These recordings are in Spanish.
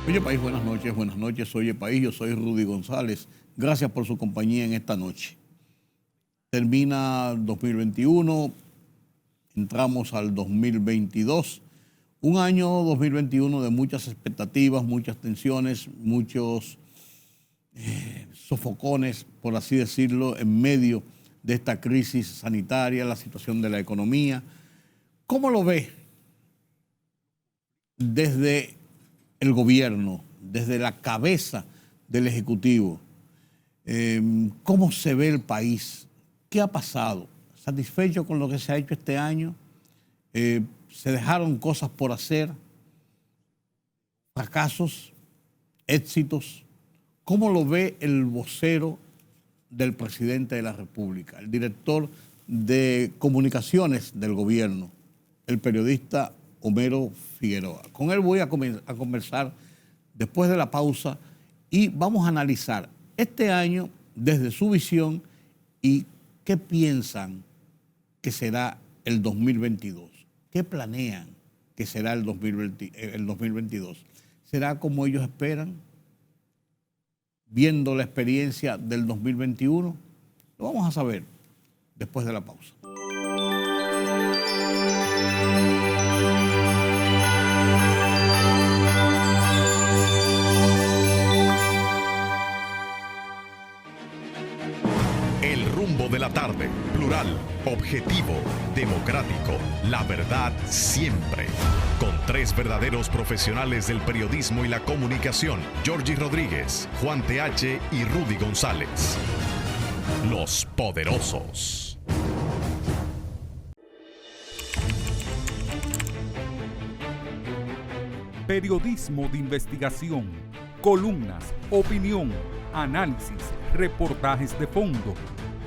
Oye País, buenas noches, Oye País, yo soy Rudy González. Gracias por su compañía en esta noche. Termina 2021, entramos al 2022, un año 2021 de muchas expectativas, muchas tensiones, muchos sofocones, por así decirlo, en medio de esta crisis sanitaria, la situación de la economía. ¿Cómo lo ve desde el gobierno, desde la cabeza del Ejecutivo? ¿Cómo se ve el país? ¿Qué ha pasado? ¿Satisfecho con lo que se ha hecho este año? ¿Se dejaron cosas por hacer? ¿Fracasos? ¿Éxitos? ¿Cómo lo ve el vocero del presidente de la República, el director de comunicaciones del gobierno, el periodista Homero Figueroa? Con él voy a conversar después de la pausa y vamos a analizar este año desde su visión y qué piensan que será el 2022. ¿Qué planean que será el 2022? ¿Será como ellos esperan? Viendo la experiencia del 2021, lo vamos a saber después de la pausa. El rumbo de la tarde, plural, objetivo, democrático, la verdad siempre. Con tres verdaderos profesionales del periodismo y la comunicación, Georgie Rodríguez, Juan TH y Rudy González. Los Poderosos. Periodismo de investigación, columnas, opinión, análisis, reportajes de fondo.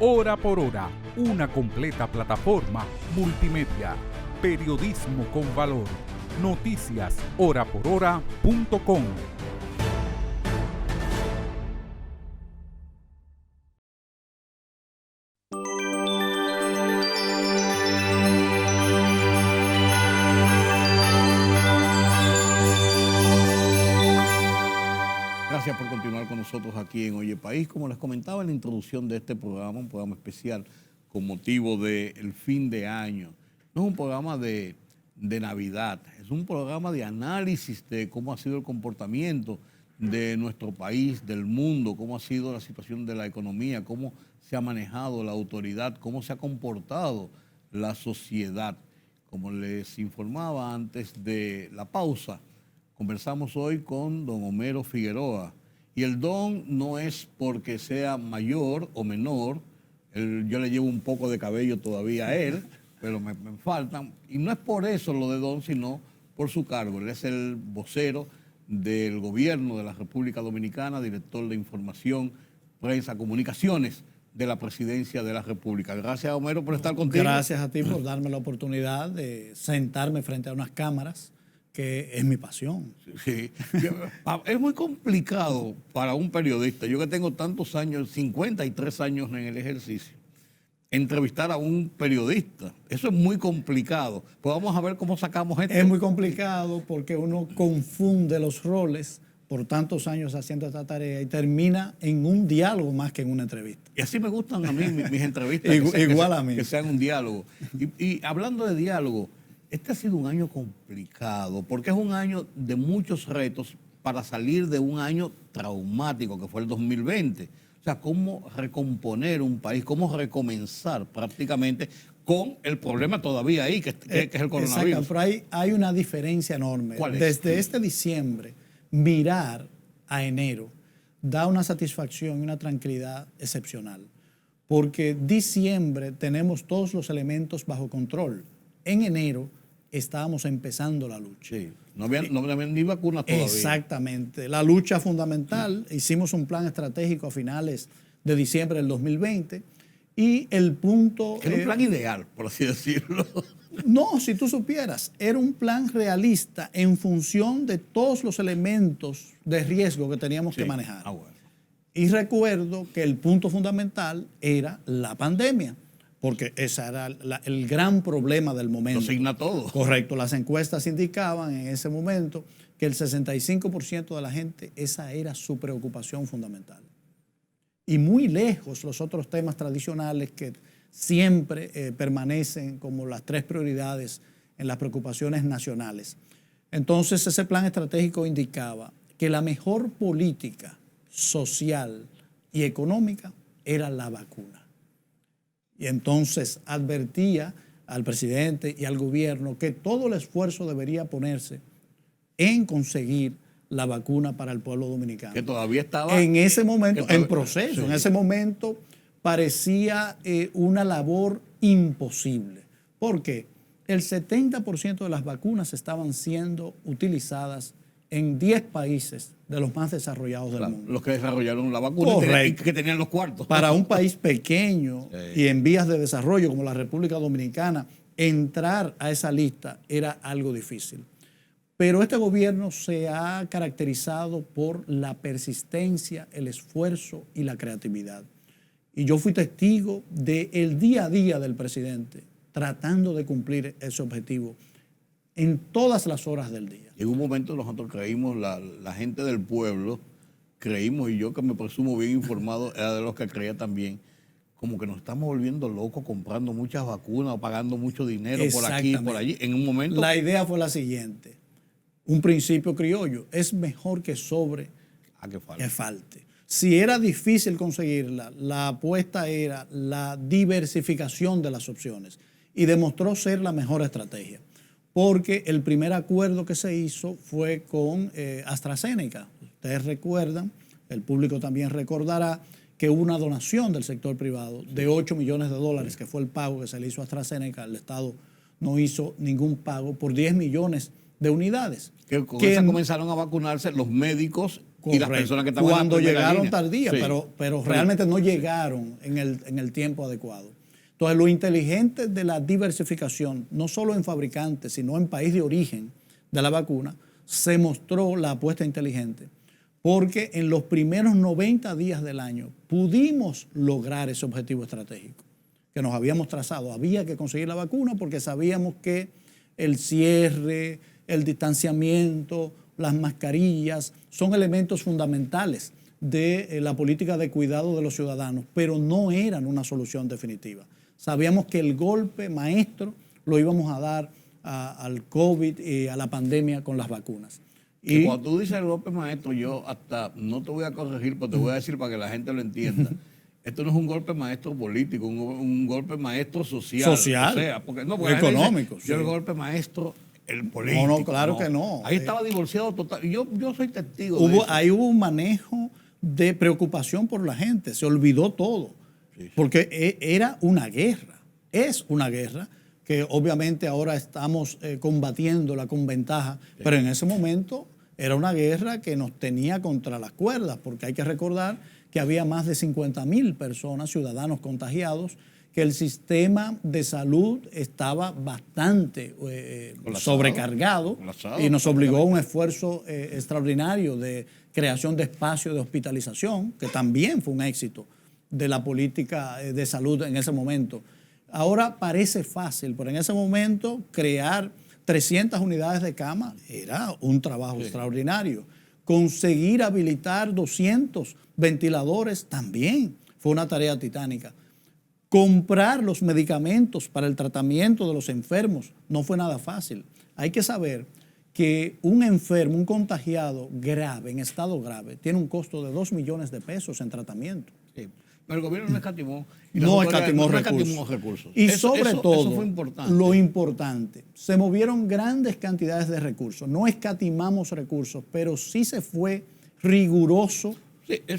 Hora por hora, una completa plataforma multimedia. Periodismo con valor. Noticias horaporhora.com. Gracias por continuar con nosotros aquí en Oye País. Como les comentaba en la introducción de este programa, un programa especial con motivo del fin de año. No es un programa de Navidad, es un programa de análisis de cómo ha sido el comportamiento de nuestro país, del mundo, cómo ha sido la situación de la economía, cómo se ha manejado la autoridad, cómo se ha comportado la sociedad. Como les informaba antes de la pausa, conversamos hoy con don Homero Figueroa. Y el don no es porque sea mayor o menor. Yo le llevo un poco de cabello todavía a él, pero me faltan. Y no es por eso lo de don, sino por su cargo. Él es el vocero del gobierno de la República Dominicana, director de información, prensa, comunicaciones de la Presidencia de la República. Gracias, Homero, por estar contigo. Gracias a ti por darme la oportunidad de sentarme frente a unas cámaras, que es mi pasión. Sí. Es muy complicado para un periodista, yo que tengo tantos años, 53 años en el ejercicio, entrevistar a un periodista. Eso es muy complicado. Pues vamos a ver cómo sacamos esto. Es muy complicado porque uno confunde los roles por tantos años haciendo esta tarea y termina en un diálogo más que en una entrevista. Y así me gustan a mí mis entrevistas. Igual a mí. Que sean un diálogo. Y hablando de diálogo, este ha sido un año complicado porque es un año de muchos retos para salir de un año traumático que fue el 2020. O sea, cómo recomponer un país, cómo recomenzar prácticamente con el problema todavía ahí, que es el coronavirus. Exacto, pero hay una diferencia enorme. ¿Cuál es? Desde este diciembre, mirar a enero da una satisfacción y una tranquilidad excepcional. Porque diciembre tenemos todos los elementos bajo control. En enero estábamos empezando la lucha. Sí, no había ni vacunas todavía. Exactamente. La lucha fundamental, hicimos un plan estratégico a finales de diciembre del 2020 y el punto... Era un plan ideal, por así decirlo. No, si tú supieras, era un plan realista en función de todos los elementos de riesgo que teníamos que manejar. Bueno. Y recuerdo que el punto fundamental era la pandemia. porque ese era el gran problema del momento. Lo asigna todo. Correcto. Las encuestas indicaban en ese momento que el 65% de la gente, esa era su preocupación fundamental. Y muy lejos los otros temas tradicionales que siempre permanecen como las 3 prioridades en las preocupaciones nacionales. Entonces, ese plan estratégico indicaba que la mejor política social y económica era la vacuna. Y entonces advertía al presidente y al gobierno que todo el esfuerzo debería ponerse en conseguir la vacuna para el pueblo dominicano. Que todavía estaba en ese momento, en proceso. Sí. En ese momento parecía una labor imposible. Porque el 70% de las vacunas estaban siendo utilizadas en 10 países de los más desarrollados del mundo. Los que desarrollaron la vacuna y que tenían los cuartos. Para un país pequeño y en vías de desarrollo como la República Dominicana, entrar a esa lista era algo difícil. Pero este gobierno se ha caracterizado por la persistencia, el esfuerzo y la creatividad. Y yo fui testigo del día a día del presidente tratando de cumplir ese objetivo en todas las horas del día. En un momento nosotros creímos, la gente del pueblo, creímos, y yo que me presumo bien informado, era de los que creía también, como que nos estamos volviendo locos comprando muchas vacunas o pagando mucho dinero por aquí y por allí. En un momento... La idea fue la siguiente, un principio criollo, es mejor que sobre que falte. Si era difícil conseguirla, la apuesta era la diversificación de las opciones y demostró ser la mejor estrategia. Porque el primer acuerdo que se hizo fue con AstraZeneca. Ustedes recuerdan, el público también recordará, que hubo una donación del sector privado de 8 millones de dólares, que fue el pago que se le hizo a AstraZeneca. El Estado no hizo ningún pago por 10 millones de unidades. Que con esa comenzaron a vacunarse los médicos y las personas que estaban cuando en la llegaron línea. tardía, Sí. pero realmente no llegaron en el tiempo adecuado. Entonces, lo inteligente de la diversificación, no solo en fabricantes, sino en país de origen de la vacuna, se mostró la apuesta inteligente. Porque en los primeros 90 días del año pudimos lograr ese objetivo estratégico que nos habíamos trazado. Había que conseguir la vacuna porque sabíamos que el cierre, el distanciamiento, las mascarillas son elementos fundamentales de la política de cuidado de los ciudadanos, pero no eran una solución definitiva. Sabíamos que el golpe maestro lo íbamos a dar al COVID y a la pandemia con las vacunas. Y cuando tú dices el golpe maestro, yo hasta no te voy a corregir, pero te voy a decir para que la gente lo entienda. Esto no es un golpe maestro político, un golpe maestro social. Social, o sea, porque económico. Dice, yo el golpe maestro, el político. No, claro que no. Ahí estaba divorciado total. Yo soy testigo de eso. Ahí hubo un manejo de preocupación por la gente, se olvidó todo. Sí. Porque era una guerra, es una guerra que obviamente ahora estamos combatiéndola con ventaja, sí. Pero en ese momento era una guerra que nos tenía contra las cuerdas, porque hay que recordar que había más de 50,000 personas, ciudadanos contagiados, que el sistema de salud estaba bastante sobrecargado y nos obligó a un esfuerzo extraordinario de creación de espacios de hospitalización, que también fue un éxito de la política de salud en ese momento. Ahora parece fácil, pero en ese momento crear 300 unidades de cama era un trabajo extraordinario. Conseguir habilitar 200 ventiladores también fue una tarea titánica. Comprar los medicamentos para el tratamiento de los enfermos no fue nada fácil. Hay que saber que un enfermo, un contagiado grave, en estado grave, tiene un costo de 2 millones de pesos en tratamiento. Sí. Pero el gobierno no escatimó. No escatimó recursos. Y sobre todo, eso fue importante. Lo importante, se movieron grandes cantidades de recursos. No escatimamos recursos, pero sí se fue riguroso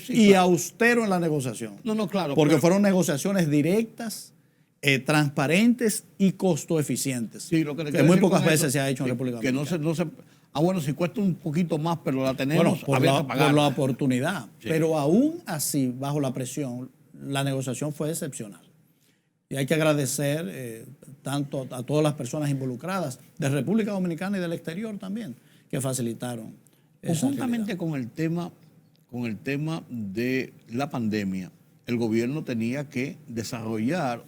y austero en la negociación. No, claro. Porque fueron negociaciones directas, transparentes y costo eficientes. Sí, lo que muy pocas veces se ha hecho en República Dominicana. Que no se bueno, si cuesta un poquito más, pero la tenemos, bueno, por la oportunidad. Sí. Pero aún así, bajo la presión, la negociación fue excepcional. Y hay que agradecer tanto a todas las personas involucradas de República Dominicana y del exterior también, que facilitaron. Conjuntamente con el tema de la pandemia, el gobierno tenía que desarrollar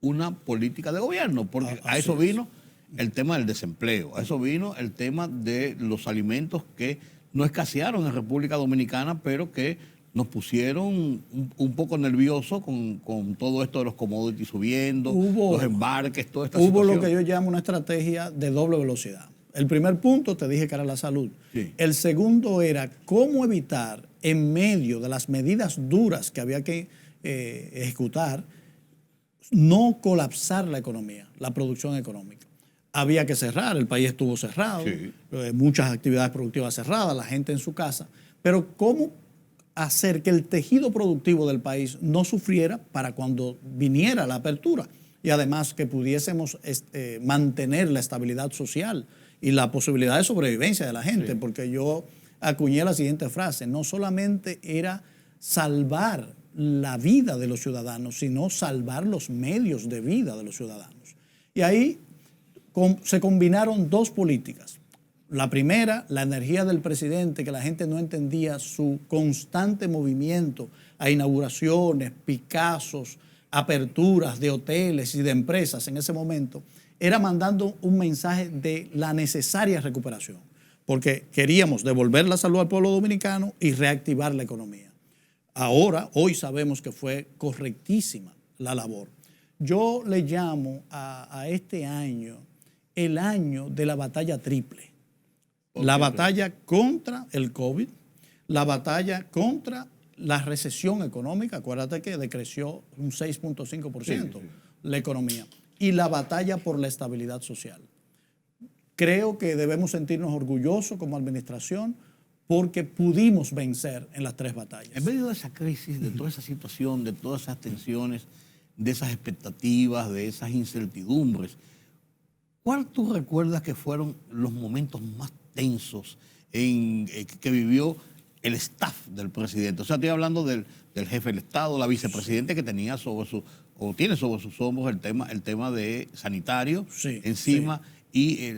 una política de gobierno, porque a eso vino el tema del desempleo, a eso vino el tema de los alimentos que no escasearon en República Dominicana, pero que nos pusieron un poco nerviosos con todo esto de los commodities subiendo, los embarques, toda esta situación. Hubo lo que yo llamo una estrategia de doble velocidad. El primer punto te dije que era la salud. Sí. El segundo era cómo evitar, en medio de las medidas duras que había que ejecutar, no colapsar la economía, la producción económica. Había que cerrar, el país estuvo cerrado, sí, muchas actividades productivas cerradas, la gente en su casa, pero cómo hacer que el tejido productivo del país no sufriera para cuando viniera la apertura y además que pudiésemos mantener la estabilidad social y la posibilidad de sobrevivencia de la gente, sí, porque yo acuñé la siguiente frase: no solamente era salvar la vida de los ciudadanos, sino salvar los medios de vida de los ciudadanos. Y ahí se combinaron dos políticas. La primera, la energía del presidente, que la gente no entendía su constante movimiento a inauguraciones, Picassos, aperturas de hoteles y de empresas en ese momento, era mandando un mensaje de la necesaria recuperación, porque queríamos devolver la salud al pueblo dominicano y reactivar la economía. Hoy sabemos que fue correctísima la labor. Yo le llamo a este año el año de la batalla triple. La batalla contra el COVID, la batalla contra la recesión económica, acuérdate que decreció un 6.5% la economía, y la batalla por la estabilidad social. Creo que debemos sentirnos orgullosos como administración porque pudimos vencer en las tres batallas. En medio de esa crisis, de toda esa situación, de todas esas tensiones, de esas expectativas, de esas incertidumbres, ¿cuál tú recuerdas que fueron los momentos más tensos que vivió el staff del presidente? O sea, estoy hablando del jefe del Estado, la vicepresidenta que tenía tiene sobre sus hombros el tema de sanitario encima y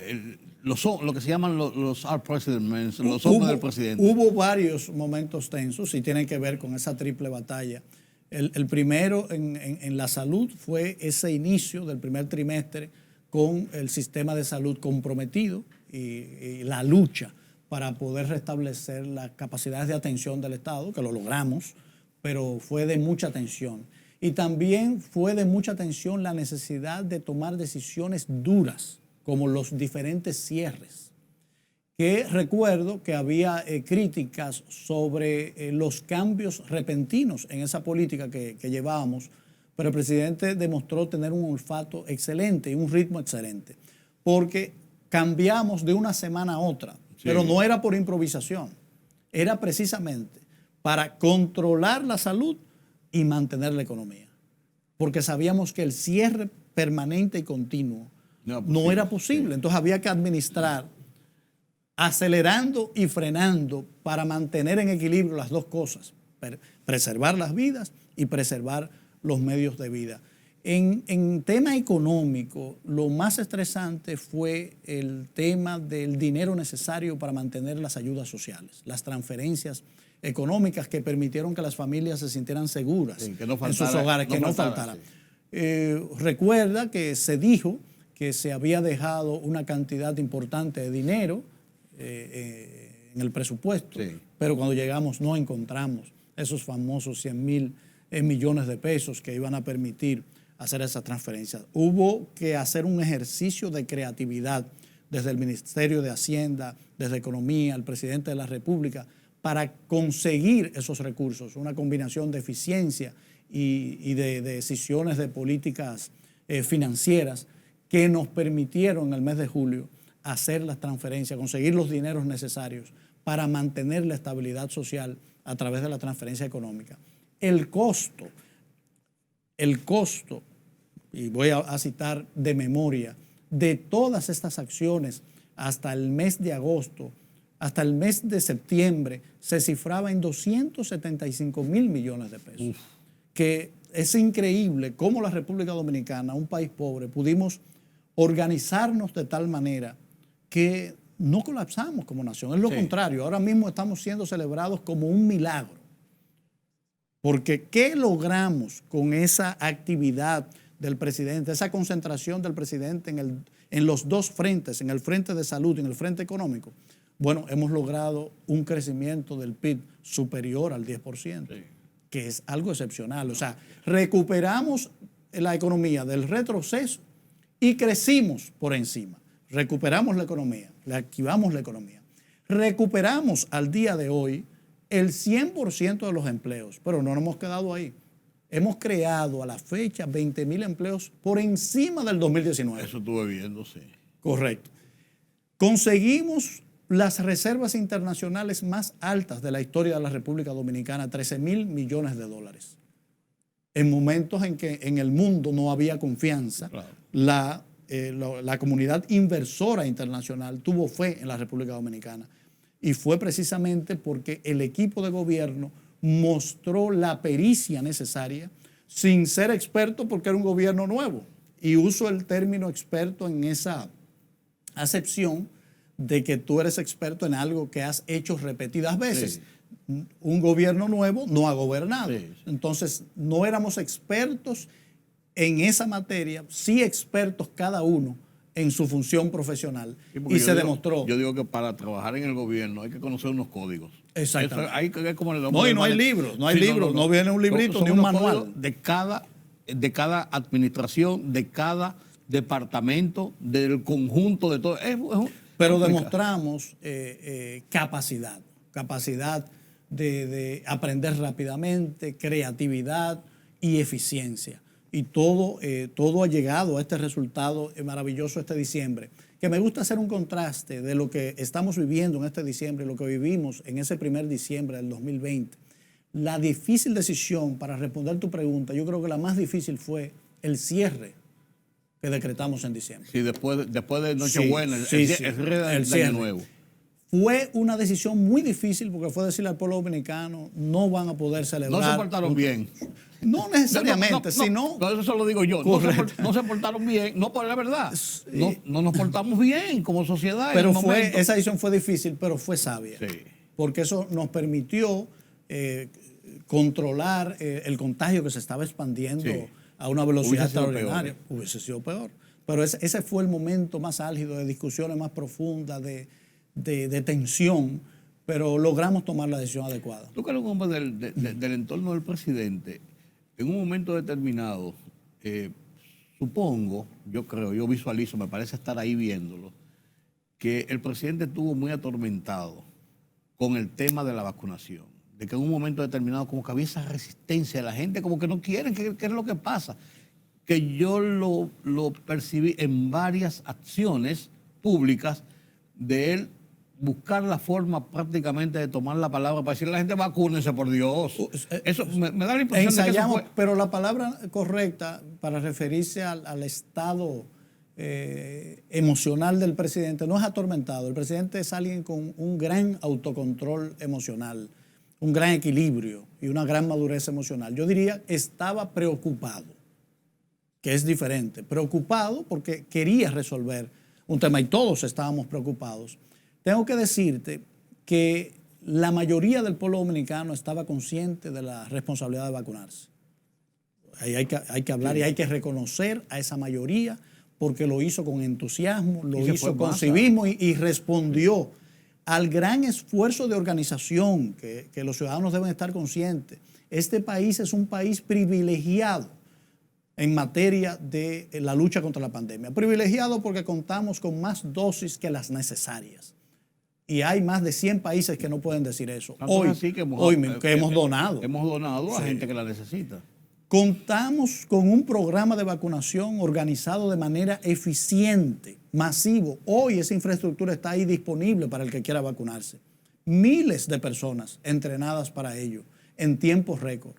lo que se llaman los Our President, los hombres del presidente. Hubo varios momentos tensos y tienen que ver con esa triple batalla. El primero en la salud fue ese inicio del primer trimestre con el sistema de salud comprometido y la lucha para poder restablecer las capacidades de atención del Estado, que lo logramos, pero fue de mucha tensión. Y también fue de mucha tensión la necesidad de tomar decisiones duras, como los diferentes cierres. Que recuerdo que había críticas sobre los cambios repentinos en esa política que llevábamos, pero el presidente demostró tener un olfato excelente y un ritmo excelente, porque cambiamos de una semana a otra, pero no era por improvisación, era precisamente para controlar la salud y mantener la economía, porque sabíamos que el cierre permanente y continuo no era posible, entonces había que administrar acelerando y frenando para mantener en equilibrio las dos cosas, preservar las vidas y preservar los medios de vida. En tema económico, lo más estresante fue el tema del dinero necesario para mantener las ayudas sociales, las transferencias económicas que permitieron que las familias se sintieran seguras en sus hogares, que no faltara. Recuerda que se dijo que se había dejado una cantidad importante de dinero en el presupuesto, pero cuando llegamos no encontramos esos famosos 100.000 millones de pesos que iban a permitir hacer esas transferencias. Hubo que hacer un ejercicio de creatividad desde el Ministerio de Hacienda, desde Economía, el presidente de la República, para conseguir esos recursos, una combinación de eficiencia y de decisiones de políticas financieras que nos permitieron en el mes de julio hacer las transferencias, conseguir los dineros necesarios para mantener la estabilidad social a través de la transferencia económica. El costo, y voy a citar de memoria, de todas estas acciones hasta el mes de agosto, hasta el mes de septiembre, se cifraba en 275.000 millones de pesos. Que es increíble cómo la República Dominicana, un país pobre, pudimos organizarnos de tal manera que no colapsamos como nación. Es lo contrario, ahora mismo estamos siendo celebrados como un milagro. Porque ¿qué logramos con esa actividad del presidente, esa concentración del presidente en los dos frentes, en el frente de salud y en el frente económico, bueno, hemos logrado un crecimiento del PIB superior al 10%, sí, que es algo excepcional. O sea, recuperamos la economía del retroceso y crecimos por encima. Recuperamos la economía, reactivamos la economía. Recuperamos al día de hoy el 100% de los empleos, pero no nos hemos quedado ahí. Hemos creado a la fecha 20.000 empleos por encima del 2019. Eso estuve viendo, sí. Correcto. Conseguimos las reservas internacionales más altas de la historia de la República Dominicana, 13.000 millones de dólares. En momentos en que en el mundo no había confianza, claro, la comunidad inversora internacional tuvo fe en la República Dominicana. Y fue precisamente porque el equipo de gobierno mostró la pericia necesaria sin ser experto, porque era un gobierno nuevo. Y uso el término experto en esa acepción de que tú eres experto en algo que has hecho repetidas veces. Sí. Un gobierno nuevo no ha gobernado. Sí. Entonces, no éramos expertos en esa materia, sí expertos cada uno en su función profesional. Y se demostró. Yo digo que para trabajar en el gobierno hay que conocer unos códigos. Exactamente. Hay que ver cómo no, y no hay libros, no hay libros, no viene un librito ni un manual. De cada administración, de cada departamento, del conjunto de todo. Pero demostramos capacidad de aprender rápidamente, creatividad y eficiencia. Y todo ha llegado a este resultado maravilloso este diciembre. Que me gusta hacer un contraste de lo que estamos viviendo en este diciembre y lo que vivimos en ese primer diciembre del 2020. La difícil decisión, para responder tu pregunta, yo creo que la más difícil fue el cierre que decretamos en diciembre. Sí, después de Nochebuena, el cierre del Año Nuevo. Fue una decisión muy difícil porque fue decirle al pueblo dominicano, no van a poder celebrar. No se portaron bien. No necesariamente, sino... Eso lo digo yo. No se portaron bien, no por la verdad. No nos portamos bien como sociedad. Pero esa decisión fue difícil, pero fue sabia. Sí. Porque eso nos permitió controlar el contagio que se estaba expandiendo, sí, a una velocidad extraordinaria. Hubiese sido peor. Pero ese fue el momento más álgido, de discusiones más profundas, de tensión, pero logramos tomar la decisión adecuada. Tú que eres un hombre del entorno del presidente, en un momento determinado, supongo, yo visualizo, me parece estar ahí viéndolo, que el presidente estuvo muy atormentado con el tema de la vacunación, de que en un momento determinado como que había esa resistencia de la gente, como que no quieren, ¿qué es lo que pasa? Que yo lo percibí en varias acciones públicas de él buscar la forma prácticamente de tomar la palabra para decirle a la gente, vacúnense, por Dios. Eso me da la impresión de que eso fue... Pero la palabra correcta para referirse al estado emocional del presidente no es atormentado. El presidente es alguien con un gran autocontrol emocional, un gran equilibrio y una gran madurez emocional. Yo diría estaba preocupado, que es diferente. Preocupado porque quería resolver un tema y todos estábamos preocupados. Tengo que decirte que la mayoría del pueblo dominicano estaba consciente de la responsabilidad de vacunarse. Ahí hay que hablar y hay que reconocer a esa mayoría porque lo hizo con entusiasmo, lo hizo con civismo y respondió al gran esfuerzo de organización que los ciudadanos deben estar conscientes. Este país es un país privilegiado en materia de la lucha contra la pandemia. Privilegiado porque contamos con más dosis que las necesarias. Y hay más de 100 países que no pueden decir eso. Hoy hemos donado. Hemos donado a gente que la necesita. Contamos con un programa de vacunación organizado de manera eficiente, masivo. Hoy esa infraestructura está ahí disponible para el que quiera vacunarse. Miles de personas entrenadas para ello en tiempos récord.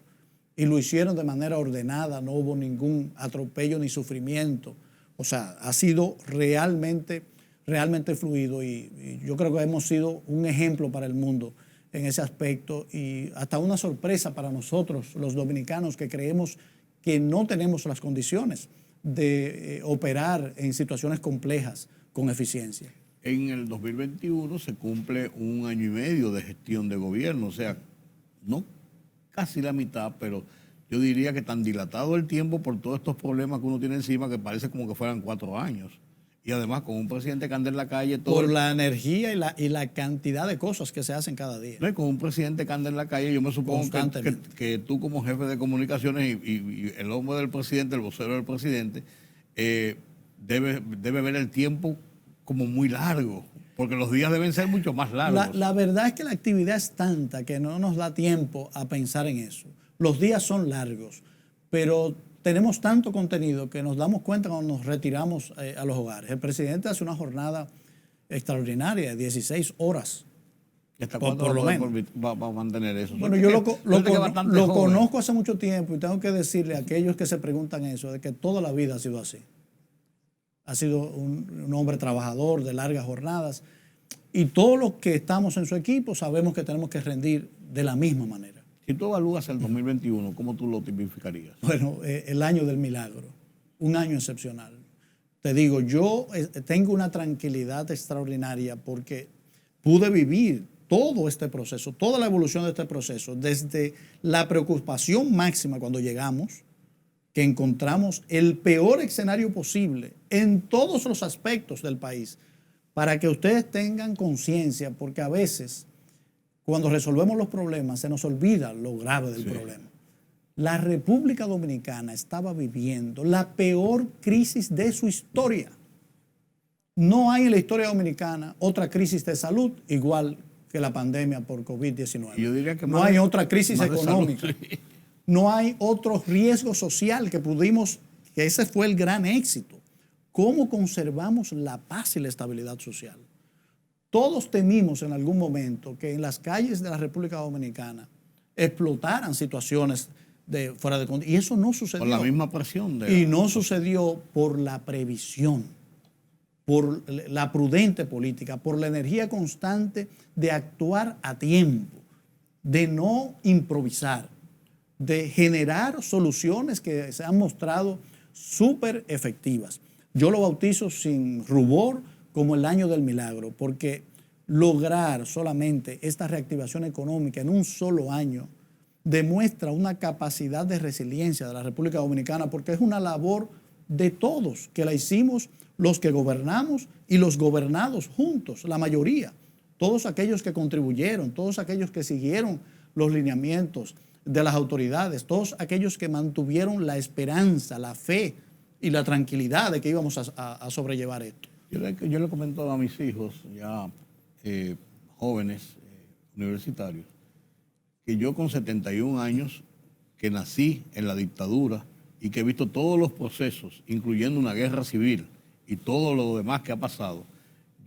Y lo hicieron de manera ordenada, no hubo ningún atropello ni sufrimiento. O sea, ha sido realmente fluido y yo creo que hemos sido un ejemplo para el mundo en ese aspecto y hasta una sorpresa para nosotros, los dominicanos, que creemos que no tenemos las condiciones de operar en situaciones complejas con eficiencia. En el 2021 se cumple 1 año y medio de gestión de gobierno, o sea, no casi la mitad, pero yo diría que tan dilatado el tiempo por todos estos problemas que uno tiene encima que parece como que fueran 4 años. Y además con un presidente que anda en la calle todo... Por la energía y la cantidad de cosas que se hacen cada día. No, y con un presidente que anda en la calle, yo me supongo que tú como jefe de comunicaciones y el hombre del presidente, el vocero del presidente, debe ver el tiempo como muy largo, porque los días deben ser mucho más largos. La verdad es que la actividad es tanta que no nos da tiempo a pensar en eso. Los días son largos, pero tenemos tanto contenido que nos damos cuenta cuando nos retiramos a los hogares. El presidente hace una jornada extraordinaria de 16 horas. ¿Hasta cuándo por lo menos va a mantener eso? Bueno, yo lo conozco hace mucho tiempo y tengo que decirle a aquellos que se preguntan eso, de que toda la vida ha sido así. Ha sido un hombre trabajador de largas jornadas y todos los que estamos en su equipo sabemos que tenemos que rendir de la misma manera. Si tú evalúas el 2021, ¿cómo tú lo tipificarías? Bueno, el año del milagro, un año excepcional. Te digo, yo tengo una tranquilidad extraordinaria porque pude vivir todo este proceso, toda la evolución de este proceso, desde la preocupación máxima cuando llegamos, que encontramos el peor escenario posible en todos los aspectos del país, para que ustedes tengan conciencia, porque a veces cuando resolvemos los problemas se nos olvida lo grave del problema. La República Dominicana estaba viviendo la peor crisis de su historia. No hay en la historia dominicana otra crisis de salud igual que la pandemia por COVID-19. Yo diría que no hay otra crisis económica. Salud, sí. No hay otro riesgo social que ese fue el gran éxito. ¿Cómo conservamos la paz y la estabilidad social? Todos temimos en algún momento que en las calles de la República Dominicana explotaran situaciones de fuera de control. Y eso no sucedió. Por la misma presión. Y no sucedió por la previsión, por la prudente política, por la energía constante de actuar a tiempo, de no improvisar, de generar soluciones que se han mostrado súper efectivas. Yo lo bautizo sin rubor como el año del milagro, porque lograr solamente esta reactivación económica en un solo año demuestra una capacidad de resiliencia de la República Dominicana, porque es una labor de todos, que la hicimos los que gobernamos y los gobernados juntos, la mayoría, todos aquellos que contribuyeron, todos aquellos que siguieron los lineamientos de las autoridades, todos aquellos que mantuvieron la esperanza, la fe y la tranquilidad de que íbamos a sobrellevar esto. Yo le he comentado a mis hijos, ya jóvenes, universitarios, que yo con 71 años, que nací en la dictadura y que he visto todos los procesos, incluyendo una guerra civil y todo lo demás que ha pasado,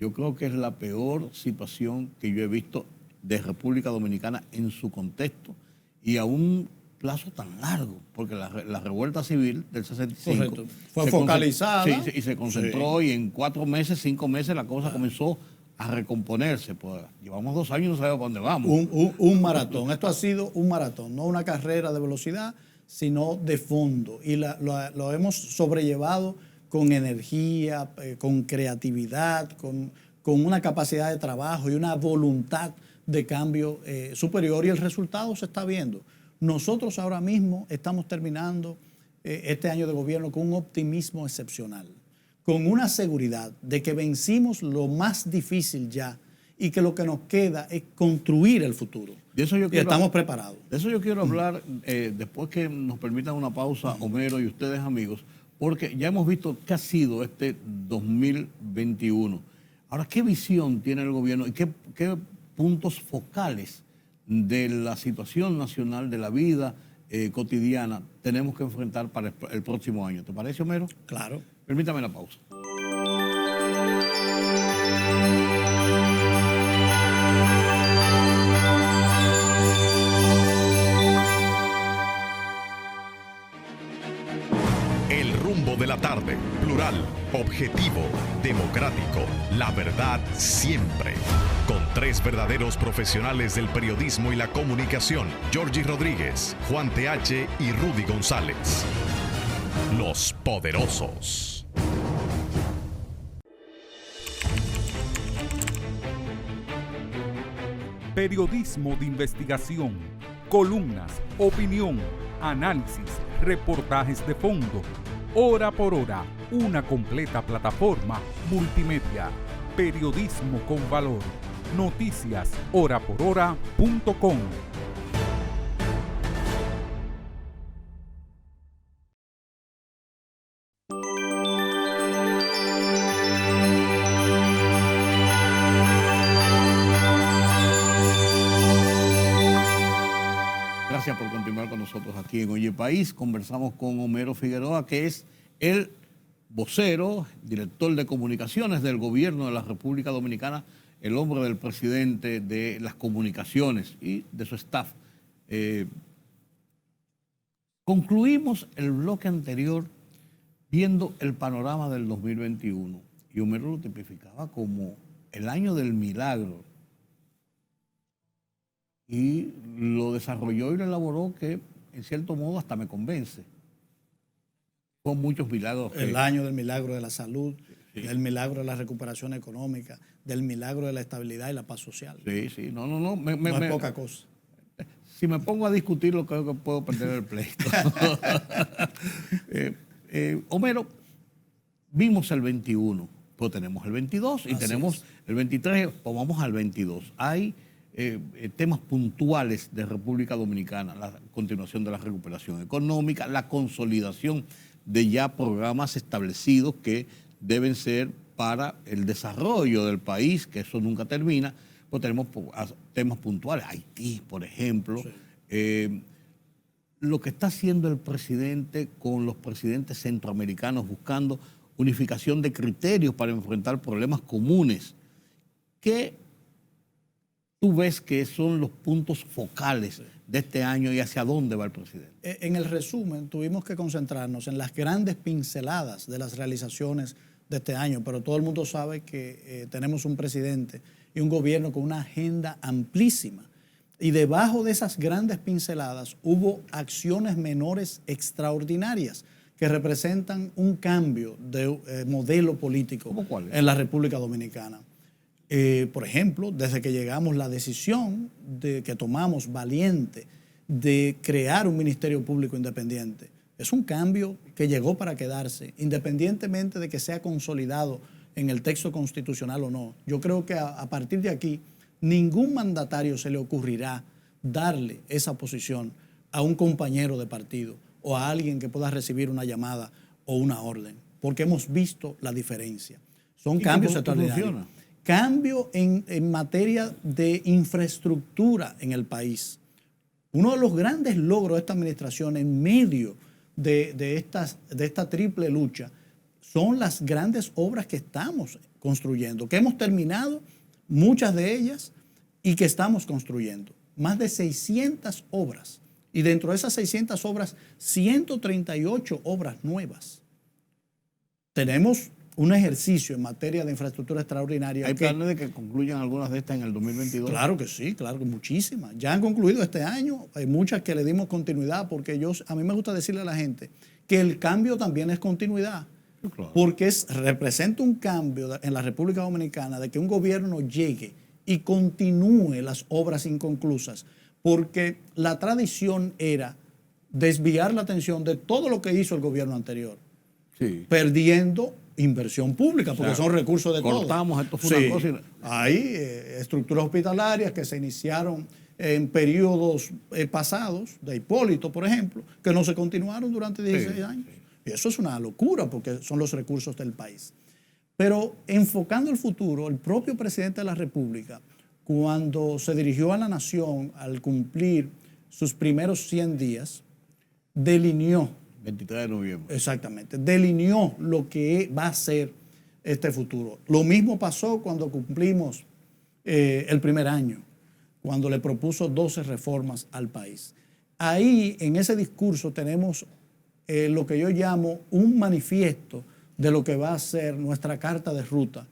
yo creo que es la peor situación que yo he visto de República Dominicana en su contexto y a un plazo tan largo, porque la revuelta civil del 65 correcto, fue focalizada y se concentró y en 4 meses, 5 meses la cosa comenzó a recomponerse. Pues, llevamos 2 años y no sabemos para dónde vamos. Un maratón, esto ha sido un maratón, no una carrera de velocidad, sino de fondo y lo hemos sobrellevado con energía, con creatividad, con una capacidad de trabajo y una voluntad de cambio superior y el resultado se está viendo. Nosotros ahora mismo estamos terminando este año de gobierno con un optimismo excepcional, con una seguridad de que vencimos lo más difícil ya y que lo que nos queda es construir el futuro. Y estamos preparados. De eso yo quiero hablar después que nos permitan una pausa, Homero y ustedes amigos, porque ya hemos visto qué ha sido este 2021. Ahora, ¿qué visión tiene el gobierno y qué puntos focales de la situación nacional, de la vida cotidiana, tenemos que enfrentar para el próximo año? ¿Te parece, Homero? Claro. Permítame la pausa. El rumbo de la tarde, plural, objetivo, democrático, la verdad siempre. Con 3 verdaderos profesionales del periodismo y la comunicación, Georgie Rodríguez, Juan TH y Rudy González. Los Poderosos. Periodismo de investigación, columnas, opinión, análisis, reportajes de fondo. Hora por hora, una completa plataforma multimedia. Periodismo con valor. Noticias horaporhora.com. Gracias por continuar con nosotros aquí en Oye País. Conversamos con Homero Figueroa, que es el vocero, director de comunicaciones del gobierno de la República Dominicana, el hombre del presidente de las comunicaciones y de su staff. Concluimos el bloque anterior viendo el panorama del 2021 y Homero lo tipificaba como el año del milagro. Y lo desarrolló y lo elaboró que, en cierto modo, hasta me convence. Con muchos milagros. El año del milagro de la salud, sí, del milagro de la recuperación económica, del milagro de la estabilidad y la paz social. Sí, sí, no. No es poca cosa. Si me pongo a discutirlo, creo que puedo perder el pleito. Homero, vimos el 21, pues tenemos el 22 y Así tenemos es. el 23, pues vamos al 22. Hay temas puntuales de República Dominicana, la continuación de la recuperación económica, la consolidación de ya programas establecidos que deben ser para el desarrollo del país, que eso nunca termina. Pues tenemos temas puntuales, Haití, por ejemplo, sí. Lo que está haciendo el presidente con los presidentes centroamericanos buscando unificación de criterios para enfrentar problemas comunes. ¿Qué tú ves que son los puntos focales de este año y hacia dónde va el presidente? En el resumen, tuvimos que concentrarnos en las grandes pinceladas de las realizaciones de este año, pero todo el mundo sabe que tenemos un presidente y un gobierno con una agenda amplísima. Y debajo de esas grandes pinceladas hubo acciones menores extraordinarias que representan un cambio de modelo político en la República Dominicana. Por ejemplo, desde que llegamos, la decisión que tomamos valiente de crear un Ministerio Público Independiente es un cambio que llegó para quedarse, independientemente de que sea consolidado en el texto constitucional o no. Yo creo que a partir de aquí, ningún mandatario se le ocurrirá darle esa posición a un compañero de partido o a alguien que pueda recibir una llamada o una orden, porque hemos visto la diferencia. Son cambios extraordinarios. Cambio en materia de infraestructura en el país. Uno de los grandes logros de esta administración en medio de esta triple lucha son las grandes obras que estamos construyendo, que hemos terminado, muchas de ellas, y que estamos construyendo. Más de 600 obras. Y dentro de esas 600 obras, 138 obras nuevas. Tenemos un ejercicio en materia de infraestructura extraordinaria. ¿Hay planes de que concluyan algunas de estas en el 2022? Claro que sí, claro que muchísimas. Ya han concluido este año, hay muchas que le dimos continuidad, porque a mí me gusta decirle a la gente que el cambio también es continuidad. Claro. Porque representa un cambio en la República Dominicana de que un gobierno llegue y continúe las obras inconclusas, porque la tradición era desviar la atención de todo lo que hizo el gobierno anterior, sí, perdiendo inversión pública, porque son recursos de todos. Cortamos, esto fue una cosa. Hay estructuras hospitalarias que se iniciaron en periodos pasados, de Hipólito, por ejemplo, que no se continuaron durante 16 años. Y eso es una locura, porque son los recursos del país. Pero enfocando el futuro, el propio presidente de la República, cuando se dirigió a la nación al cumplir sus primeros 100 días, delineó 23 de noviembre. Exactamente. Delineó lo que va a ser este futuro. Lo mismo pasó cuando cumplimos el primer año, cuando le propuso 12 reformas al país. Ahí, en ese discurso, tenemos lo que yo llamo un manifiesto de lo que va a ser nuestra carta de ruta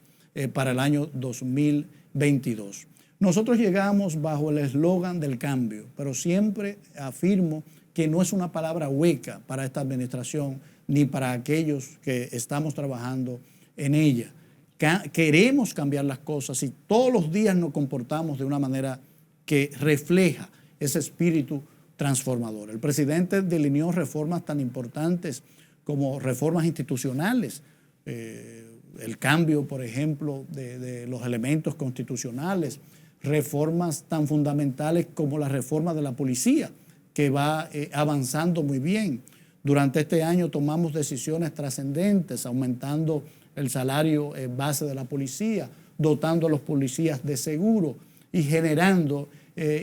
para el año 2022. Nosotros llegamos bajo el eslogan del cambio, pero siempre afirmo que no es una palabra hueca para esta administración ni para aquellos que estamos trabajando en ella. Queremos cambiar las cosas y todos los días nos comportamos de una manera que refleja ese espíritu transformadora. El presidente delineó reformas tan importantes como reformas institucionales, el cambio, por ejemplo, de los elementos constitucionales, reformas tan fundamentales como la reforma de la policía, que va avanzando muy bien. Durante este año tomamos decisiones trascendentes, aumentando el salario base de la policía, dotando a los policías de seguro y generando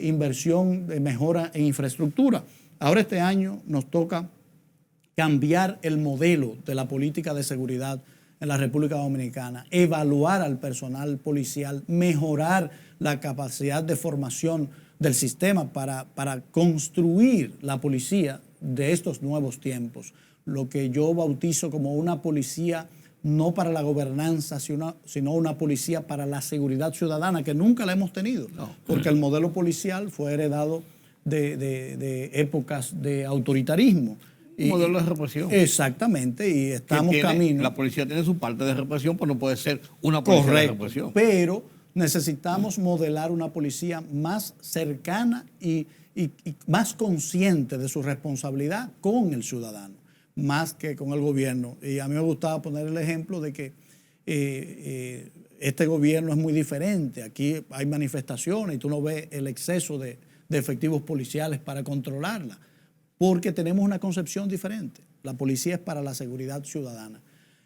inversión de mejora en infraestructura. Ahora este año nos toca cambiar el modelo de la política de seguridad en la República Dominicana, evaluar al personal policial, mejorar la capacidad de formación del sistema para construir la policía de estos nuevos tiempos, lo que yo bautizo como una policía no para la gobernanza, sino una policía para la seguridad ciudadana, que nunca la hemos tenido, porque el modelo policial fue heredado de épocas de autoritarismo. Un modelo de represión. Exactamente, y estamos camino. La policía tiene su parte de represión, pero no puede ser una policía de represión. Pero necesitamos modelar una policía más cercana y más consciente de su responsabilidad con el ciudadano, más que con el gobierno. Y a mí me gustaba poner el ejemplo de que este gobierno es muy diferente. Aquí hay manifestaciones y tú no ves el exceso de efectivos policiales para controlarla, porque tenemos una concepción diferente. La policía es para la seguridad ciudadana.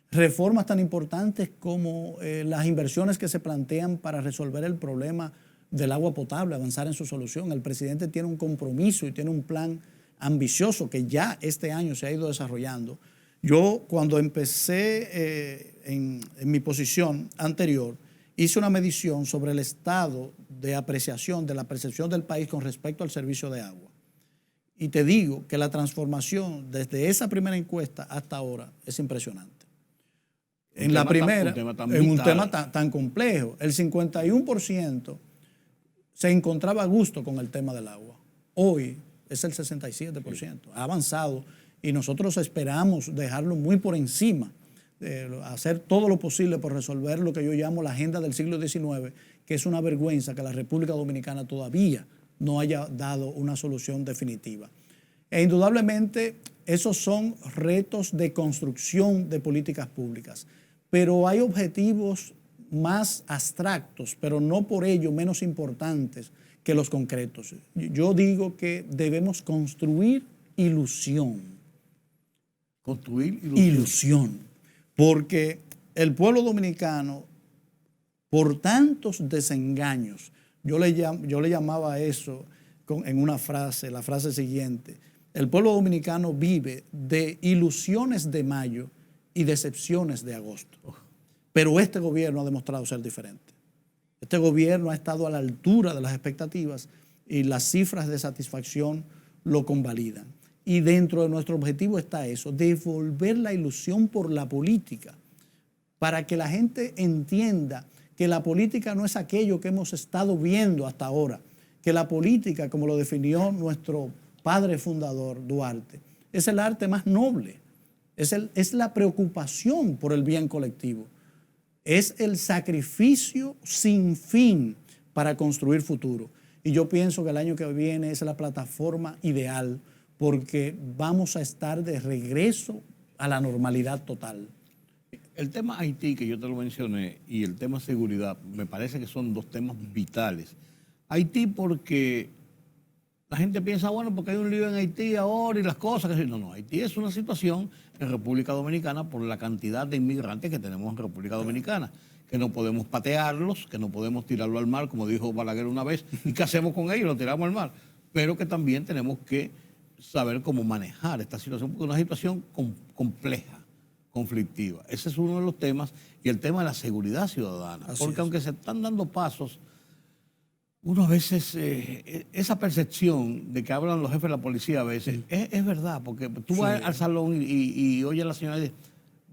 Reformas tan importantes como las inversiones que se plantean para resolver el problema del agua potable, avanzar en su solución. El presidente tiene un compromiso y tiene un plan ambicioso que ya este año se ha ido desarrollando. Yo, cuando empecé en mi posición anterior, hice una medición sobre el estado de apreciación de la percepción del país con respecto al servicio de agua. Y te digo que la transformación desde esa primera encuesta hasta ahora es impresionante. En la primera, en un tema tan complejo, el 51% se encontraba a gusto con el tema del agua. Hoy es el 67%. Ha avanzado y nosotros esperamos dejarlo muy por encima, hacer todo lo posible por resolver lo que yo llamo la agenda del siglo XIX, que es una vergüenza que la República Dominicana todavía no haya dado una solución definitiva. E indudablemente esos son retos de construcción de políticas públicas, pero hay objetivos más abstractos, pero no por ello menos importantes que los concretos. Yo digo que debemos construir ilusión. Construir ilusión. Porque el pueblo dominicano, por tantos desengaños, yo le llamaba a eso en una frase, la frase siguiente: el pueblo dominicano vive de ilusiones de mayo y decepciones de agosto. Pero este gobierno ha demostrado ser diferente. Este gobierno ha estado a la altura de las expectativas y las cifras de satisfacción lo convalidan. Y dentro de nuestro objetivo está eso, devolver la ilusión por la política, para que la gente entienda que la política no es aquello que hemos estado viendo hasta ahora, que la política, como lo definió nuestro padre fundador, Duarte, es el arte más noble, es la preocupación por el bien colectivo, es el sacrificio sin fin para construir futuro. Y yo pienso que el año que viene es la plataforma ideal, porque vamos a estar de regreso a la normalidad total. El tema Haití, que yo te lo mencioné, y el tema seguridad, me parece que son dos temas vitales. Haití porque la gente piensa, bueno, porque hay un lío en Haití ahora y las cosas. No, Haití es una situación en República Dominicana por la cantidad de inmigrantes que tenemos en República Dominicana, que no podemos patearlos, que no podemos tirarlo al mar, como dijo Balaguer una vez. ¿Y qué hacemos con ellos? Lo tiramos al mar. Pero que también tenemos que saber cómo manejar esta situación, porque es una situación compleja, conflictiva. Ese es uno de los temas, y el tema de la seguridad ciudadana. Porque aunque se están dando pasos, uno a veces, esa percepción de que hablan los jefes de la policía a veces, es verdad, porque tú vas al salón y oyes a la señora y dice,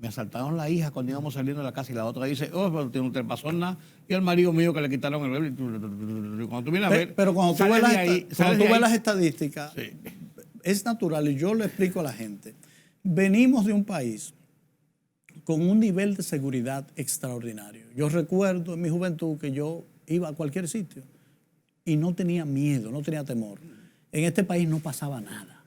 me asaltaron la hija cuando íbamos saliendo de la casa, y la otra dice, oh, pero no te pasó nada, y al marido mío que le quitaron el bebé, cuando tú vienes a ver... Pero cuando tú ves las estadísticas, sí, es natural, y yo le explico a la gente, venimos de un país con un nivel de seguridad extraordinario. Yo recuerdo en mi juventud que yo iba a cualquier sitio y no tenía miedo, no tenía temor. en este país no pasaba nada.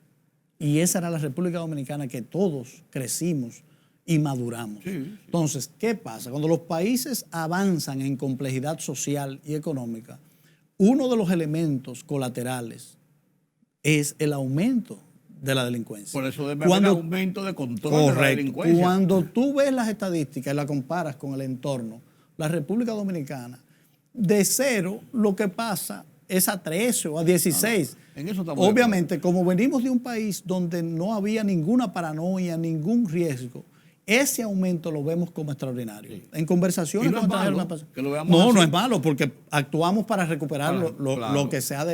Y esa era la República Dominicana que todos crecimos y maduramos. Sí. Entonces, ¿qué pasa? Cuando los países avanzan en complejidad social y económica, uno de los elementos colaterales es el aumento de la delincuencia. Por eso debe haber aumento de control de la delincuencia. Cuando tú ves las estadísticas y las comparas con el entorno, la República Dominicana, de 0, lo que pasa es a 13 o a 16. En eso estamos obviamente, como venimos de un país donde no había ninguna paranoia, ningún riesgo, ese aumento lo vemos como extraordinario. Sí. En conversaciones no con no es malo, porque actuamos para recuperar lo que se ha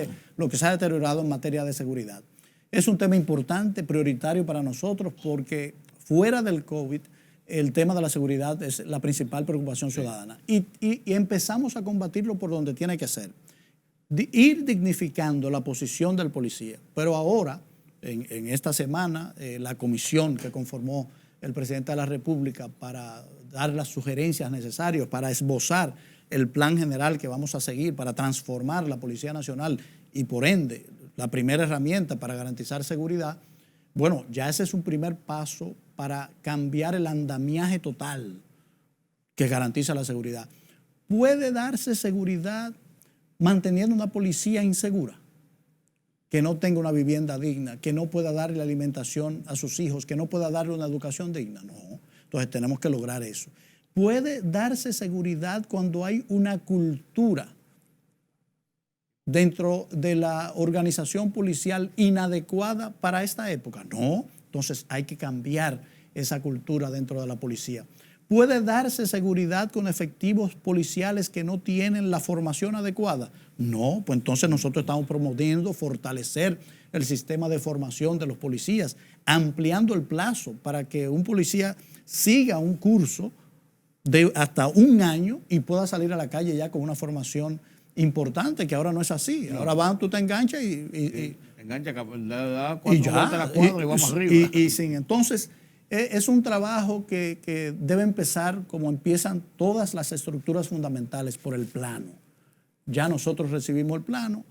deteriorado en materia de seguridad. Es un tema importante, prioritario para nosotros, porque fuera del COVID, el tema de la seguridad es la principal preocupación ciudadana. Y empezamos a combatirlo por donde tiene que ser. Ir dignificando la posición del policía. Pero ahora, en esta semana, la comisión que conformó el presidente de la República para dar las sugerencias necesarias, para esbozar el plan general que vamos a seguir para transformar la Policía Nacional y por ende la primera herramienta para garantizar seguridad, bueno, ya ese es un primer paso para cambiar el andamiaje total que garantiza la seguridad. ¿Puede darse seguridad manteniendo una policía insegura? Que no tenga una vivienda digna, que no pueda darle alimentación a sus hijos, que no pueda darle una educación digna. No, entonces tenemos que lograr eso. ¿Puede darse seguridad cuando hay una cultura dentro de la organización policial inadecuada para esta época? No, entonces hay que cambiar esa cultura dentro de la policía. ¿Puede darse seguridad con efectivos policiales que no tienen la formación adecuada? No, pues entonces nosotros estamos promoviendo fortalecer el sistema de formación de los policías, ampliando el plazo para que un policía siga un curso de hasta 1 año y pueda salir a la calle ya con una formación importante, que ahora no es así. No. Ahora tú te enganchas y engancha, da 4 vueltas a la cuadra y vamos arriba. Entonces, es un trabajo que debe empezar como empiezan todas las estructuras fundamentales, por el plano. Ya nosotros recibimos el plano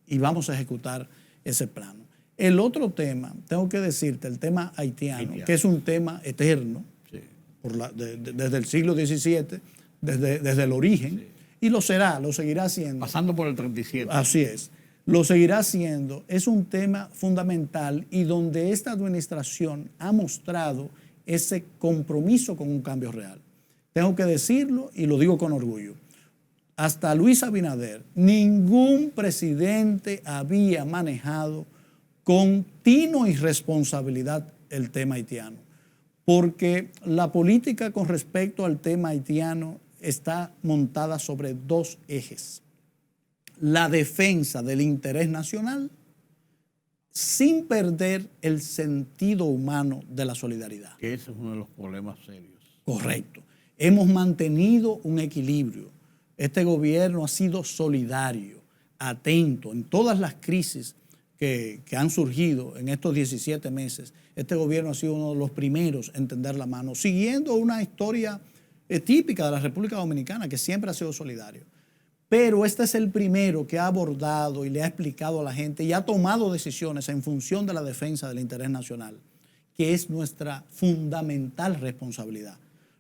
y vamos a ejecutar ese plano. El otro tema, tengo que decirte, el tema haitiano, que es un tema eterno, sí, desde el siglo XVII, desde el origen, sí, y lo seguirá siendo. Pasando por el 37. Así es. Lo seguirá siendo. Es un tema fundamental y donde esta administración ha mostrado ese compromiso con un cambio real. Tengo que decirlo y lo digo con orgullo. Hasta Luis Abinader, ningún presidente había manejado con tino y responsabilidad el tema haitiano, porque la política con respecto al tema haitiano está montada sobre 2 ejes. La defensa del interés nacional sin perder el sentido humano de la solidaridad. Que ese es uno de los problemas serios. Correcto. Hemos mantenido un equilibrio. Este gobierno ha sido solidario, atento en todas las crisis que han surgido en estos 17 meses. Este gobierno ha sido uno de los primeros en tender la mano, siguiendo una historia típica de la República Dominicana, que siempre ha sido solidario. Pero este es el primero que ha abordado y le ha explicado a la gente y ha tomado decisiones en función de la defensa del interés nacional, que es nuestra fundamental responsabilidad.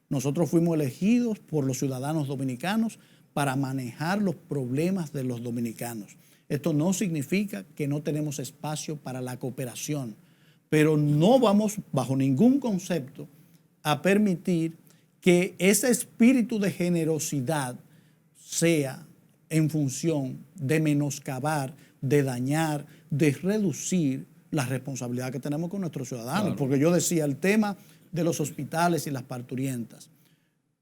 Nosotros fuimos elegidos por los ciudadanos dominicanos para manejar los problemas de los dominicanos. Esto no significa que no tenemos espacio para la cooperación, pero no vamos bajo ningún concepto a permitir que ese espíritu de generosidad sea en función de menoscabar, de dañar, de reducir la responsabilidad que tenemos con nuestros ciudadanos. Claro. Porque yo decía, el tema de los hospitales y las parturientas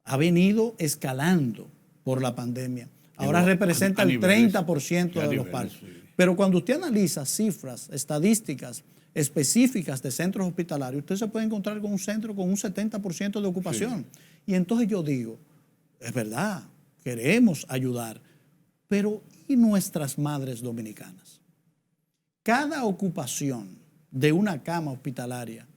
ha venido escalando por la pandemia. Ahora representa el 30% de los partos. Sí. Pero cuando usted analiza cifras, estadísticas específicas de centros hospitalarios, usted se puede encontrar con un centro con un 70% de ocupación. Sí. Y entonces yo digo, es verdad, queremos ayudar, pero ¿y nuestras madres dominicanas? Cada ocupación de una cama hospitalaria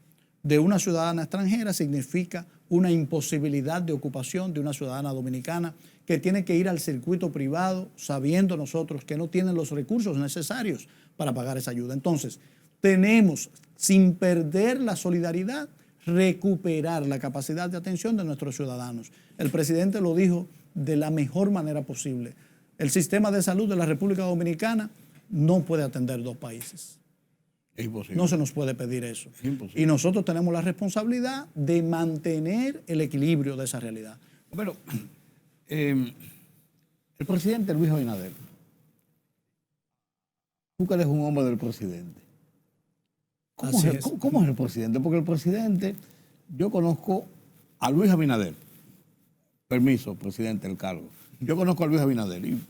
de una ciudadana extranjera significa una imposibilidad de ocupación de una ciudadana dominicana que tiene que ir al circuito privado sabiendo nosotros que no tienen los recursos necesarios para pagar esa ayuda. Entonces, tenemos, sin perder la solidaridad, recuperar la capacidad de atención de nuestros ciudadanos. El presidente lo dijo de la mejor manera posible. El sistema de salud de la República Dominicana no puede atender dos países. Es imposible. No se nos puede pedir eso. Es imposible. Y nosotros tenemos la responsabilidad de mantener el equilibrio de esa realidad. Pero el presidente Luis Abinader, tú que eres un hombre del presidente, ¿cómo es el presidente? Porque el presidente, yo conozco a Luis Abinader, permiso, presidente, el cargo. Yo conozco a Luis Abinader y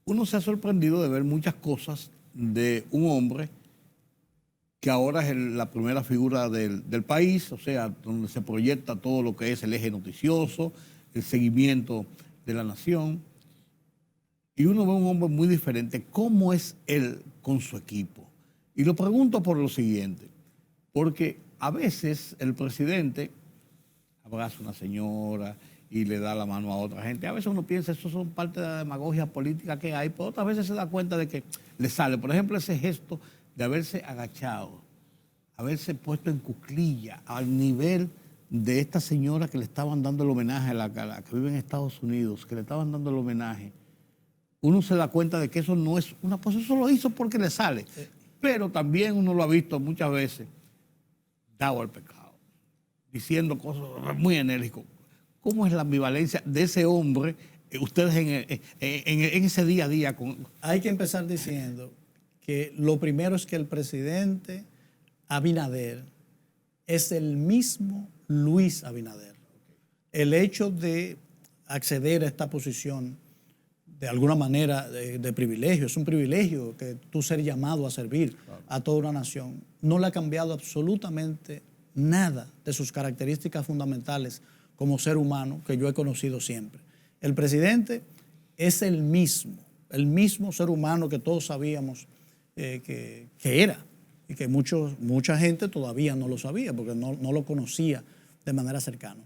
uno se ha sorprendido de ver muchas cosas de un hombre que ahora es la primera figura del país, o sea, donde se proyecta todo lo que es el eje noticioso, el seguimiento de la nación. Y uno ve un hombre muy diferente. ¿Cómo es él con su equipo? Y lo pregunto por lo siguiente, porque a veces el presidente abraza a una señora y le da la mano a otra gente. A veces uno piensa, eso son parte de la demagogia política que hay, pero otras veces se da cuenta de que le sale. Por ejemplo, ese gesto de haberse agachado, haberse puesto en cuclilla al nivel de esta señora que le estaban dando el homenaje a la que vive en Estados Unidos, que le estaban dando el homenaje. Uno se da cuenta de que eso no es una cosa, eso lo hizo porque le sale. Pero también uno lo ha visto muchas veces dado al pecado, diciendo cosas muy enérgicas. ¿Cómo es la ambivalencia de ese hombre, ustedes en ese día a día? Hay que empezar diciendo que lo primero es que el presidente Abinader es el mismo Luis Abinader. El hecho de acceder a esta posición de alguna manera de privilegio, es un privilegio que tú ser llamado a servir a toda una nación, no le ha cambiado absolutamente nada de sus características fundamentales como ser humano que yo he conocido siempre. El presidente es el mismo ser humano que todos sabíamos que era y que mucha gente todavía no lo sabía porque no lo conocía de manera cercana.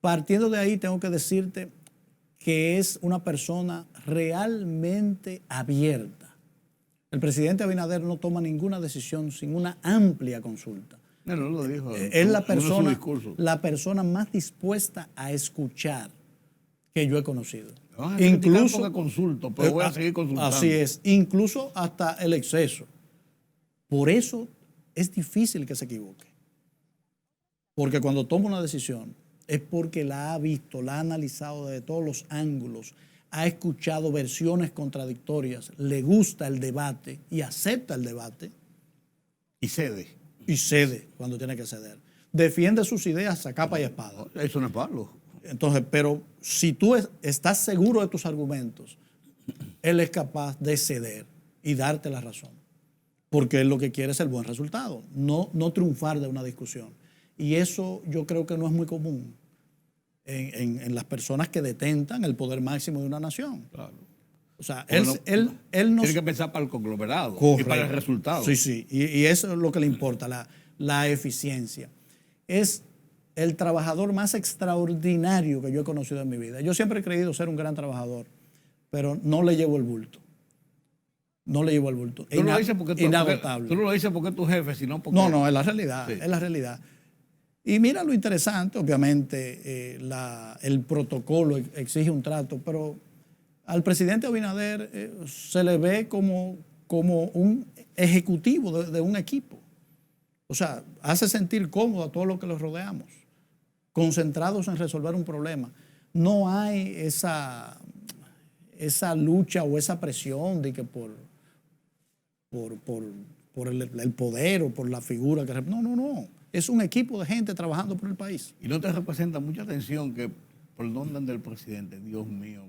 Partiendo de ahí, tengo que decirte que es una persona realmente abierta. El presidente Abinader no toma ninguna decisión sin una amplia consulta. No lo dijo. Es la persona más dispuesta a escuchar que yo he conocido. Incluso que consulto, pero voy a seguir consultando. Así es, incluso hasta el exceso. Por eso es difícil que se equivoque. Porque cuando toma una decisión es porque la ha visto, la ha analizado desde todos los ángulos, ha escuchado versiones contradictorias, le gusta el debate y acepta el debate. Y cede. Y cede cuando tiene que ceder. Defiende sus ideas a capa y espada. Eso no es malo. Entonces, pero si tú estás seguro de tus argumentos, él es capaz de ceder y darte la razón. Porque él lo que quiere es el buen resultado, no triunfar de una discusión. Y eso yo creo que no es muy común en las personas que detentan el poder máximo de una nación. Claro. O sea, él nos... Tiene que pensar para el conglomerado. Correcto. Y para el resultado. Sí. Y eso es lo que le importa, la eficiencia. Es el trabajador más extraordinario que yo he conocido en mi vida. Yo siempre he creído ser un gran trabajador, pero no le llevo el bulto. No le llevo el bulto. Tú no lo dices porque inagotable. Tú no lo dices porque es tu jefe, sino porque... No, es la realidad. Sí. Es la realidad. Y mira lo interesante, obviamente, el protocolo exige un trato, pero al presidente Abinader se le ve como un ejecutivo de un equipo. O sea, hace sentir cómodo a todos los que los rodeamos, concentrados en resolver un problema. No hay esa lucha o esa presión de que por el poder o por la figura que... No. Es un equipo de gente trabajando por el país. Y no te representa mucha tensión que por dónde anda el presidente. Dios mío,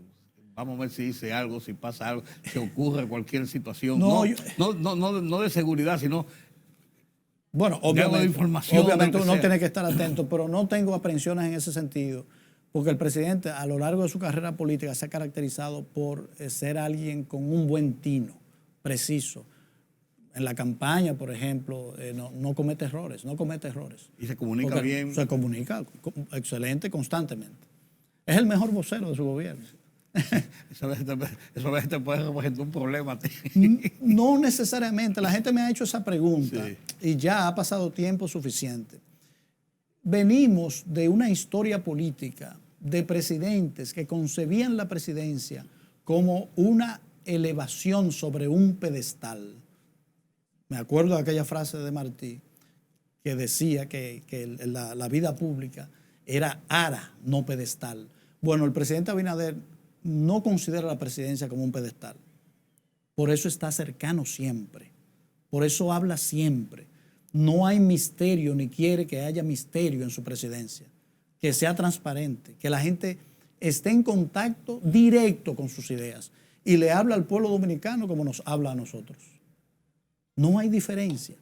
vamos a ver si dice algo, si pasa algo, si ocurre cualquier situación. No de seguridad, sino... Bueno, obviamente uno tiene que estar atento, pero no tengo aprensiones en ese sentido, porque el presidente a lo largo de su carrera política se ha caracterizado por ser alguien con un buen tino, preciso, En la campaña, por ejemplo, no comete errores, no comete errores. Y se comunica bien. Se comunica excelente constantemente. Es el mejor vocero de su gobierno. Eso a veces te puede representar un problema a ti. No necesariamente. La gente me ha hecho esa pregunta Sí. y ya ha pasado tiempo suficiente. Venimos de una historia política de presidentes que concebían la presidencia como una elevación sobre un pedestal. Me acuerdo de aquella frase de Martí que decía que la vida pública era ara, no pedestal. Bueno, el presidente Abinader no considera la presidencia como un pedestal. Por eso está cercano siempre. Por eso habla siempre. No hay misterio ni quiere que haya misterio en su presidencia. Que sea transparente, que la gente esté en contacto directo con sus ideas y le habla al pueblo dominicano como nos habla a nosotros. No hay diferencia.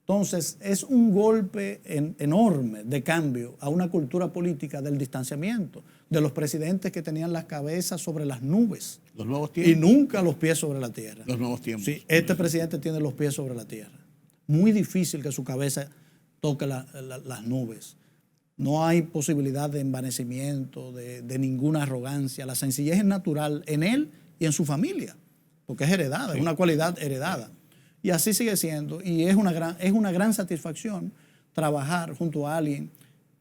Entonces, es un golpe enorme de cambio a una cultura política del distanciamiento, de los presidentes que tenían las cabezas sobre las nubes Los nuevos tiempos. y nunca los pies sobre la tierra. Los nuevos tiempos. Sí, este presidente tiene los pies sobre la tierra. Muy difícil que su cabeza toque las nubes. No hay posibilidad de envanecimiento, de ninguna arrogancia. La sencillez es natural en él y en su familia, porque es heredada, es una cualidad heredada. Y así sigue siendo. Y es una gran satisfacción trabajar junto a alguien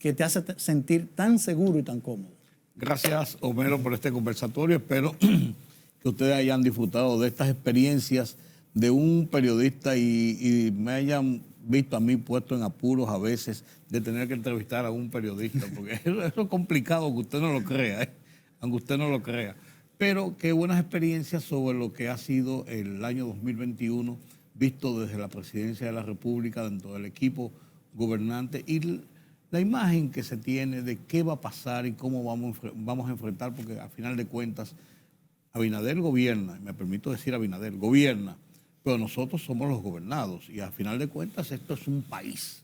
que te hace sentir tan seguro y tan cómodo. Gracias, Homero, por este conversatorio. Espero que ustedes hayan disfrutado de estas experiencias de un periodista y me hayan visto a mí puesto en apuros a veces de tener que entrevistar a un periodista, porque eso es complicado, aunque usted no lo crea, aunque usted no lo crea. Pero qué buenas experiencias sobre lo que ha sido el año 2021, visto desde la Presidencia de la República, dentro del equipo gobernante, y la imagen que se tiene de qué va a pasar y cómo vamos a enfrentar, porque a final de cuentas Abinader gobierna, y me permito decir Abinader, gobierna, pero nosotros somos los gobernados, y a final de cuentas esto es un país,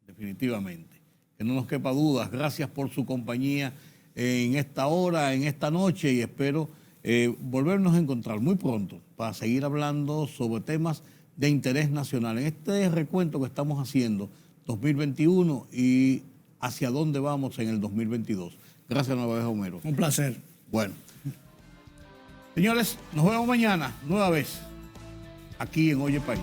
definitivamente. Que no nos quepa dudas. Gracias por su compañía en esta hora, en esta noche, y espero volvernos a encontrar muy pronto para seguir hablando sobre temas de interés nacional. En este recuento que estamos haciendo, 2021 y hacia dónde vamos en el 2022. Gracias nueva vez, Homero. Un placer. Bueno, señores, nos vemos mañana, nueva vez, aquí en Oye País.